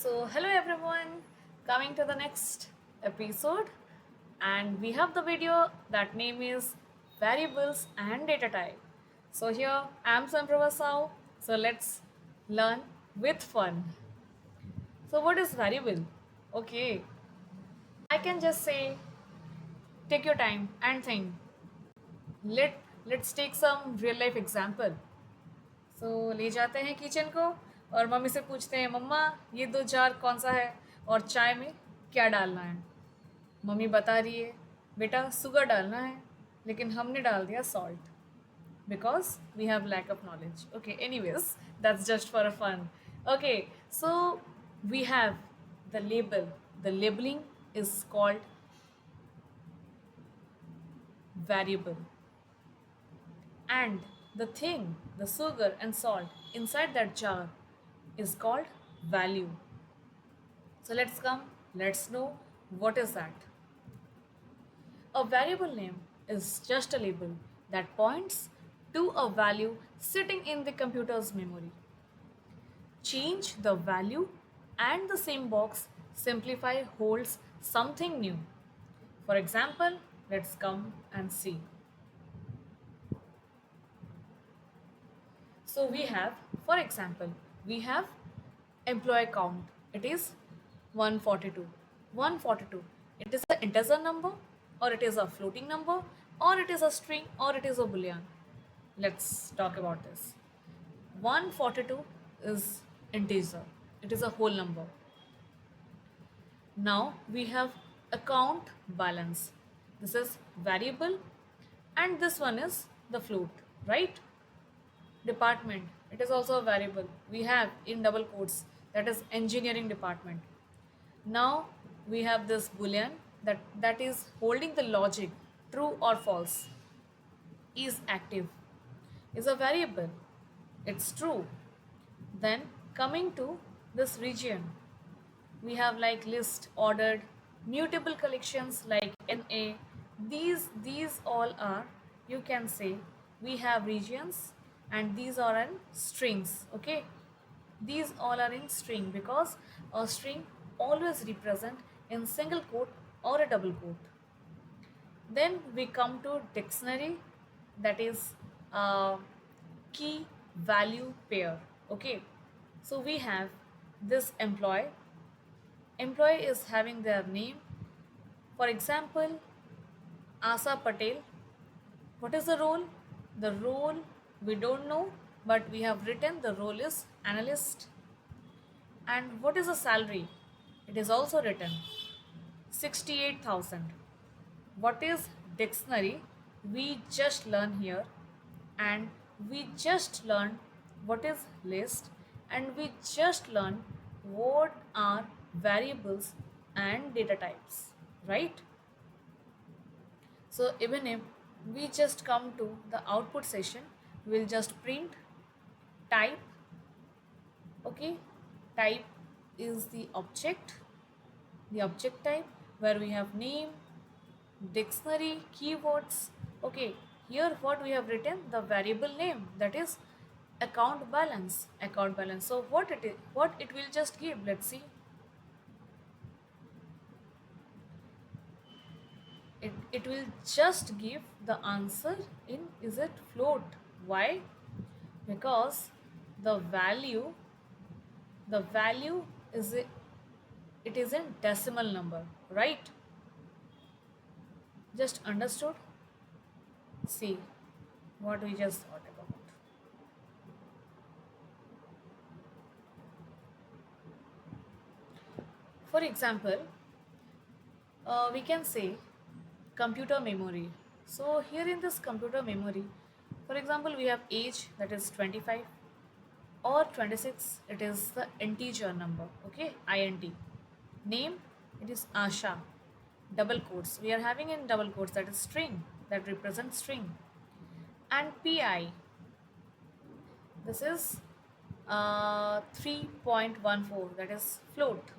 Hello everyone, coming to the next episode, and we have the video that name is Variables and Data Type. So, here I am Samprava Sao. So, let's learn with fun. So, what is variable? Okay, I can just say take your time and think. Let's take some real life example. ले जाते हैं kitchen को और mummy से पूछते हैं, मम्मा ये दो जार कौन सा है और चाय में क्या डालना है। मम्मी बता रही है, बेटा शुगर डालना है, लेकिन हमने डाल दिया salt because we have lack of knowledge. Okay, anyways that's just for a fun. Okay, so we have the label. The labelling is called variable, and the thing, the sugar and salt inside that jar is called value. So let's know what is that. A variable name is just a label that points to a value sitting in the computer's memory. Change the value and the same box simplify holds something new. For example, let's come and see. So we have, for example, we have employee count. It is 142. 142. It is an integer number, or it is a floating number, or it is a string, or it is a boolean. Let's talk about this. 142 is integer. It is a whole number. Now we have account balance. This is variable, and this one is the float, right? Department, it is also a variable. We have in double quotes, that is engineering department. Now we have this boolean that is holding the logic true or false. Is active, is a variable, it's true. Then coming to this region, we have like list, ordered, mutable collections like NA. These all are, you can say, we have regions, and these are in strings. Okay, these all are in string because a string always represent in single quote or a double quote. Then we come to dictionary, that is key value pair. Okay, so we have this employee. Employee is having their name. For example, Asa Patel. What is the role? The role we don't know, but we have written the role is analyst. And what is the salary? It is also written 68,000. What is dictionary? We just learn here, and we just learn what is list, and we just learn what are variables and data types, right? So even if we just come to the output session, we'll just print type. Okay, type is the object type, where we have name, dictionary, keywords. Okay, here what we have written, the variable name, that is account balance. So what it will just give, let's see. It will just give the answer in, is it float? Why? Because the value is it is in decimal number, right? Just understood? See what we just thought about. For example, we can say computer memory. So here in this computer memory, for example, we have age, that is 25, or 26, it is the integer number. Okay, int. Name, it is Asha. Double quotes, we are having in double quotes, that is string, that represents string. And pi, this is 3.14, that is float.